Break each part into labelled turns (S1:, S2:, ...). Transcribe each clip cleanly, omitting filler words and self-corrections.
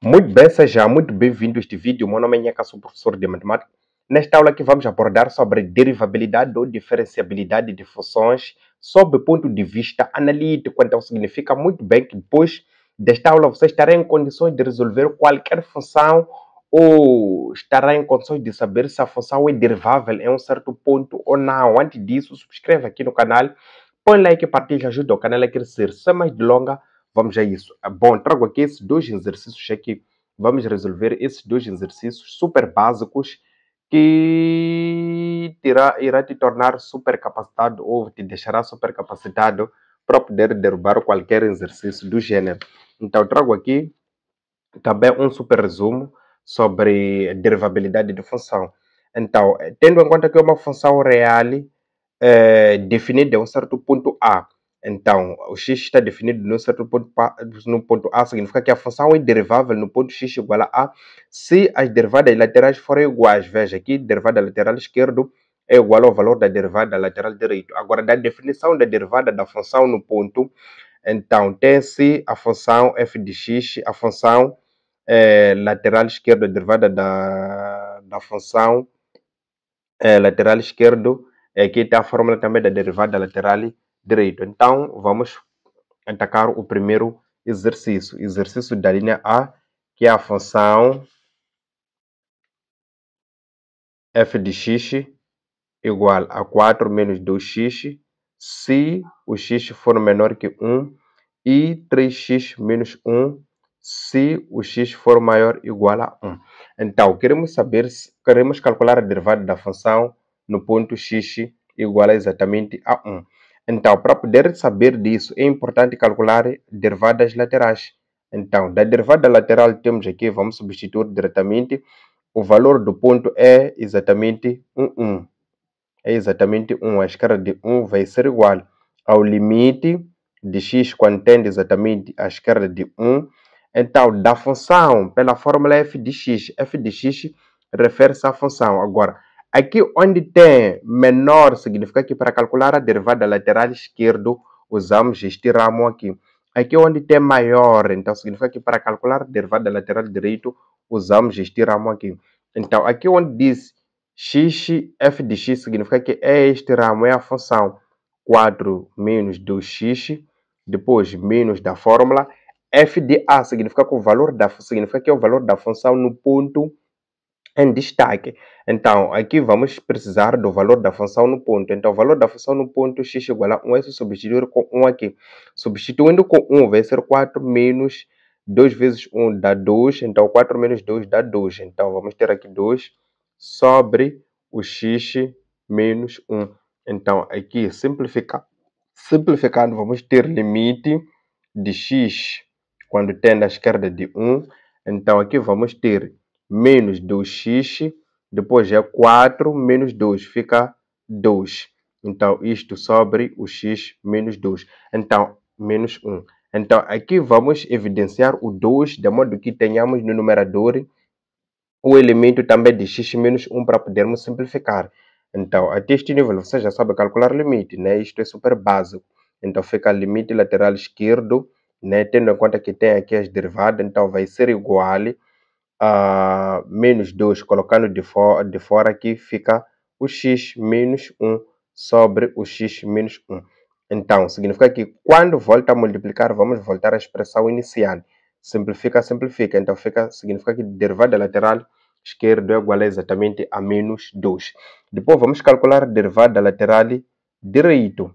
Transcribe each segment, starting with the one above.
S1: Muito bem, seja muito bem-vindo a este vídeo. Meu nome é Nhaka, sou professor de matemática. Nesta aula aqui vamos abordar sobre derivabilidade ou diferenciabilidade de funções sob o ponto de vista analítico. Então significa muito bem que depois desta aula você estará em condições de resolver qualquer função ou estará em condições de saber se a função é derivável em um certo ponto ou não. Antes disso, subscreva aqui no canal, põe like e partilha, ajuda o canal a crescer. Sem mais delongas, vamos a isso. Bom, trago aqui esses dois exercícios aqui. Vamos resolver esses dois exercícios super básicos que irá te tornar super capacitado ou te deixará super capacitado para poder derrubar qualquer exercício do gênero. Então, trago aqui também um super resumo sobre derivabilidade de função. Então, tendo em conta que é uma função real definida em um certo ponto A. Então, o x está definido no certo ponto A, significa que a função é derivável no ponto x igual a A se as derivadas laterais forem iguais. Veja aqui, derivada lateral esquerdo é igual ao valor da derivada lateral direito. Agora, da definição da derivada da função no ponto, então, tem-se a função f de x, a função lateral esquerda derivada da função lateral esquerdo. Aqui está a fórmula também da derivada lateral direito. Então, vamos atacar o primeiro exercício. Exercício da linha A, que é a função f de x igual a 4 menos 2x, se o x for menor que 1, e 3x menos 1, se o x for maior ou igual a 1. Então, queremos calcular a derivada da função no ponto x igual a exatamente a 1. Então, para poder saber disso, é importante calcular derivadas laterais. Então, da derivada lateral temos aqui, vamos substituir diretamente, o valor do ponto é exatamente 1. É exatamente 1. A escala de 1 vai ser igual ao limite de x quando tende exatamente a escala de 1. Então, da função pela fórmula f de x refere-se à função. Agora, aqui onde tem menor, significa que para calcular a derivada lateral esquerdo, usamos este ramo aqui. Aqui onde tem maior, então significa que para calcular a derivada lateral direito, usamos este ramo aqui. Então, aqui onde diz f de x significa que é este ramo, é a função 4 menos 2x, depois menos da fórmula. F de A significa que é o valor da função no ponto em destaque. Então, aqui vamos precisar do valor da função no ponto. Então, o valor da função no ponto x igual a 1 é substituir com 1 aqui. Substituindo com 1 vai ser 4 menos 2 vezes 1 dá 2. Então, 4 menos 2 dá 2. Então, vamos ter aqui 2 sobre o x menos 1. Então, aqui simplificando, vamos ter limite de x quando tende à esquerda de 1. Então, aqui vamos ter menos 2x, depois é 4 menos 2, fica 2. Então, isto sobre o x menos 2. Então, menos 1. Então, aqui vamos evidenciar o 2, de modo que tenhamos no numerador o elemento também de x menos 1 para podermos simplificar. Então, até este nível você já sabe calcular limite, né? Isto é super básico. Então, fica limite lateral esquerdo, né? Tendo em conta que tem aqui as derivadas, então vai ser igual a menos 2, colocando de fora aqui fica o x menos 1 sobre o x menos 1. Então, significa que quando volta a multiplicar, vamos voltar à expressão inicial. Simplifica. Então, significa que derivada lateral esquerdo é igual a exatamente a menos 2. Depois, vamos calcular a derivada lateral direito.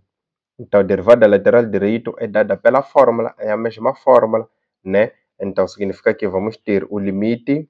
S1: Então, a derivada lateral direito é dada pela fórmula, é a mesma fórmula, né? Então, significa que vamos ter o limite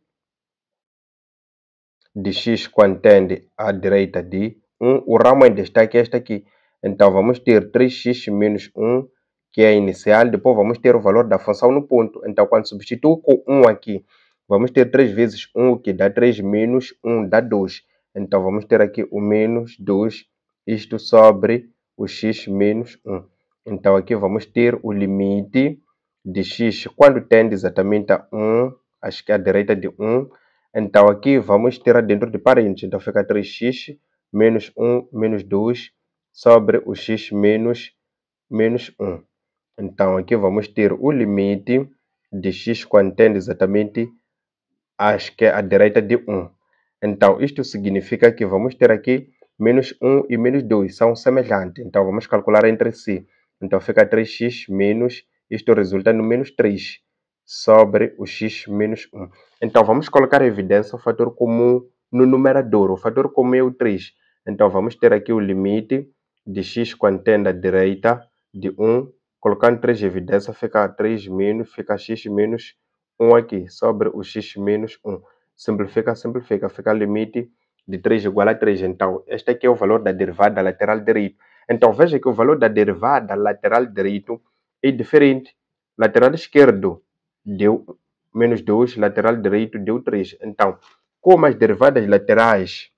S1: de x quando tende à direita de 1. O ramo em destaque é este aqui. Então, vamos ter 3x menos 1, que é a inicial. Depois, vamos ter o valor da função no ponto. Então, quando substituo com 1 aqui, vamos ter 3 vezes 1, que dá 3 menos 1, dá 2. Então, vamos ter aqui o menos 2, isto sobre o x menos 1. Então, aqui vamos ter o limite de x quando tende exatamente a 1, acho que é a direita de 1. Então, aqui vamos ter dentro de parênteses. Então, fica 3x menos 1 menos 2 sobre o x menos 1. Então, aqui vamos ter o limite de x quando tende exatamente à direita de 1. Então, isto significa que vamos ter aqui menos 1 e menos 2, são semelhantes. Então, vamos calcular entre si. Então, fica 3x menos, isto resulta no menos 3 sobre o x menos 1. Então, vamos colocar em evidência o fator comum no numerador. O fator comum é o 3. Então, vamos ter aqui o limite de x quando tende à direita de 1. Colocando 3 em evidência, fica 3 menos, fica x menos 1 aqui, sobre o x menos 1. Simplifica, simplifica, fica limite de 3 igual a 3. Então, este aqui é o valor da derivada lateral direito. Então, veja que o valor da derivada lateral direito é diferente. Lateral esquerdo deu menos 2, lateral direito deu 3. Então, como as derivadas laterais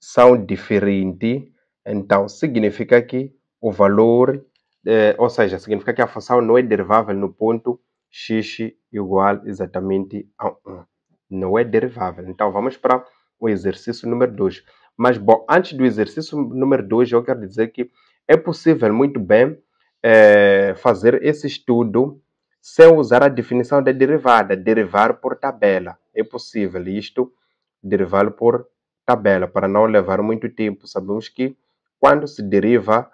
S1: são diferentes, então significa que o valor, ou seja, significa que a função não é derivável no ponto x igual exatamente a 1. Não é derivável. Então vamos para o exercício número 2. Mas, bom, antes do exercício número 2, eu quero dizer que é possível muito bem fazer esse estudo sem usar a definição da derivada, derivar por tabela. É possível isto, derivá-lo por tabela, para não levar muito tempo. Sabemos que quando se deriva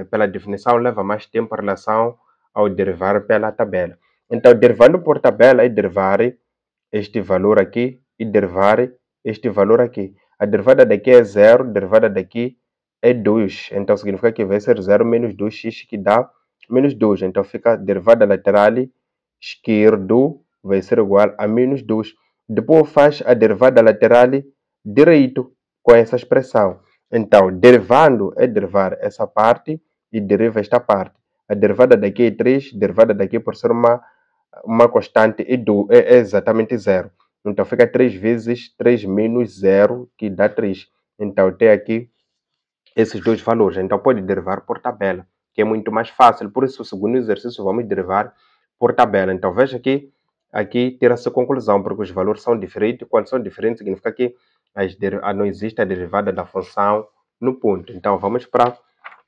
S1: pela definição, leva mais tempo em relação ao derivar pela tabela. Então, derivando por tabela é derivar este valor aqui e derivar este valor aqui. A derivada daqui é 0, a derivada daqui é 2. Então, significa que vai ser 0 menos 2x, que dá menos 2. Então, fica a derivada lateral esquerdo vai ser igual a menos 2. Depois faz a derivada lateral direito com essa expressão. Então, derivando é derivar essa parte e deriva esta parte. A derivada daqui é 3, a derivada daqui por ser uma constante é exatamente 0. Então, fica 3 vezes 3 menos 0, que dá 3. Então, tem aqui esses dois valores. Então, pode derivar por tabela, que é muito mais fácil. Por isso, o segundo exercício, vamos derivar por tabela. Então, veja que aqui tira-se a conclusão, porque os valores são diferentes. Quando são diferentes, significa que não existe a derivada da função no ponto. Então, vamos para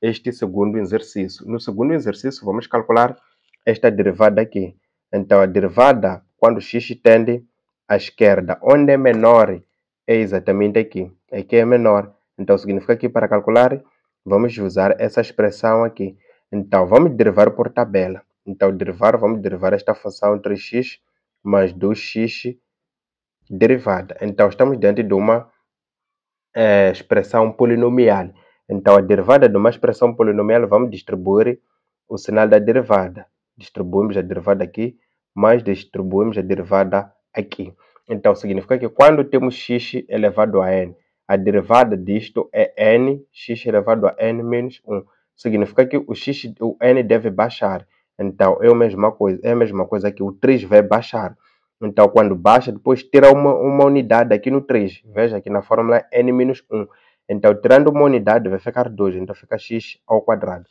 S1: este segundo exercício. No segundo exercício, vamos calcular esta derivada aqui. Então, a derivada, quando x tende à esquerda, onde é menor, é exatamente aqui. Aqui é menor. Então, significa que para calcular, vamos usar essa expressão aqui. Então, vamos derivar por tabela. Então, vamos derivar esta função 3x mais 2x derivada. Então, estamos diante de uma expressão polinomial. Então, a derivada de uma expressão polinomial, vamos distribuir o sinal da derivada. Distribuímos a derivada aqui, mas distribuímos a derivada aqui. Então, significa que quando temos x elevado a n, a derivada disto é n, x elevado a n menos 1. Significa que o n deve baixar. Então, é a mesma coisa que o 3 vai baixar. Então, quando baixa, depois tira uma unidade aqui no 3. Veja aqui na fórmula n-1. Então, tirando uma unidade, vai ficar 2. Então, fica x ao quadrado.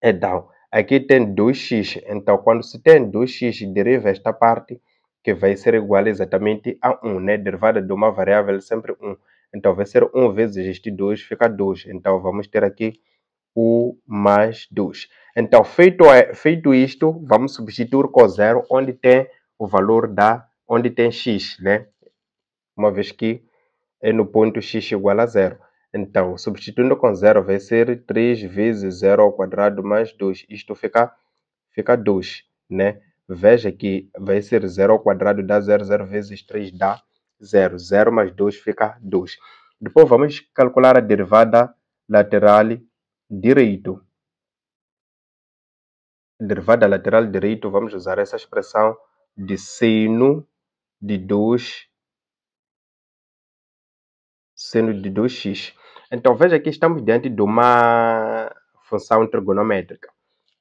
S1: Então, aqui tem 2x. Então, quando se tem 2x, deriva esta parte, que vai ser igual exatamente a 1, né? Derivada de uma variável é sempre 1. Então, vai ser 1 vezes este 2, fica 2. Então, vamos ter aqui o mais 2. Então, feito isto, vamos substituir com 0, onde tem o valor onde tem x, né? Uma vez que é no ponto x igual a 0. Então, substituindo com 0, vai ser 3 vezes 0 ao quadrado mais 2. Isto fica 2, né? Veja que vai ser 0 ao quadrado dá 0, 0 vezes 3 dá 0. 0 mais 2 fica 2. Depois vamos calcular a derivada lateral direito. Derivada lateral direito, vamos usar essa expressão de seno de 2x. Então, veja que estamos diante de uma função trigonométrica.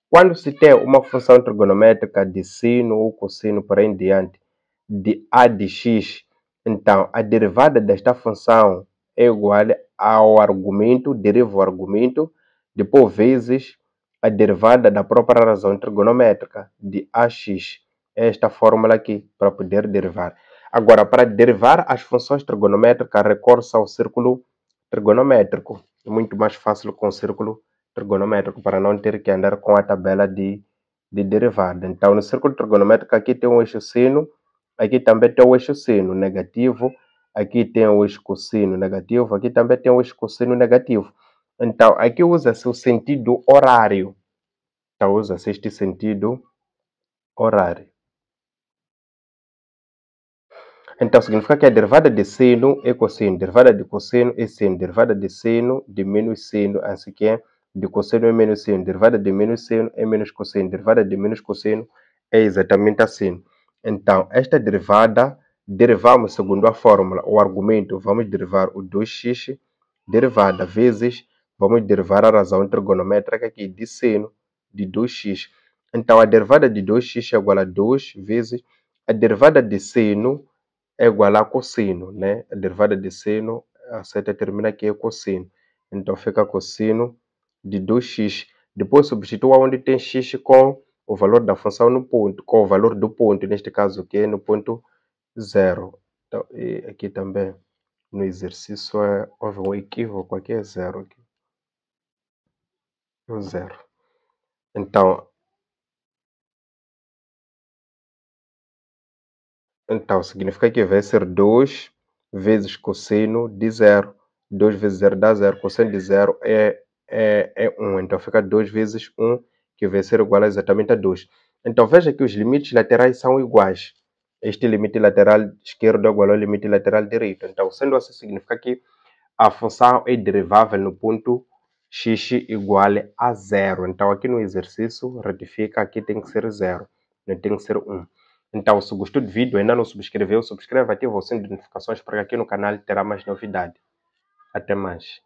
S1: Quando se tem uma função trigonométrica de sino ou cossino por aí em diante, de a de x, então a derivada desta função é igual ao argumento, deriva o argumento, depois vezes a derivada da própria razão trigonométrica de ax. É esta fórmula aqui para poder derivar. Agora, para derivar as funções trigonométricas, recorre-se ao círculo trigonométrico. É muito mais fácil com o círculo trigonométrico para não ter que andar com a tabela de derivada. Então, no círculo trigonométrico, aqui tem um eixo sino, aqui também tem o eixo sino negativo, aqui tem o eixo cossino negativo, aqui também tem o eixo cossino negativo. Então, aqui usa-se o sentido horário. Então, usa-se este sentido horário. Então, significa que a derivada de sino é cossino, derivada de cossino é sino, derivada de sino de menos sino, assim que é de cossino é menos sino, derivada de menos sino é menos cossino, derivada de menos cossino é exatamente a sino. Então, esta derivada, derivamos segundo a fórmula, o argumento, vamos derivar o 2x, derivada vezes, vamos derivar a razão trigonométrica aqui de seno de 2x. Então, a derivada de 2x é igual a 2 vezes a derivada de seno é igual a cossino, né? A derivada de seno, a seta termina aqui é cossino. Então, fica cossino de 2x. Depois, substitua onde tem x com o valor da função no ponto, com o valor do ponto, neste caso aqui, no ponto 0. Então, e aqui também, no exercício, houve um equívoco, aqui é 0. Aqui. É o 0. Então, significa que vai ser 2 vezes cosseno de 0. 2 vezes 0 dá 0. Cosseno de 0 é 1. Então, fica 2 vezes 1, que vai ser igual exatamente a 2. Então, veja que os limites laterais são iguais. Este limite lateral esquerdo é igual ao limite lateral direito. Então, sendo assim, significa que a função é derivável no ponto x igual a 0. Então, aqui no exercício, retifica, aqui tem que ser 0, não tem que ser 1. Então, se gostou do vídeo, ainda não subscreveu, subscreva, ativa o sininho de notificações, porque aqui no canal terá mais novidade. Até mais.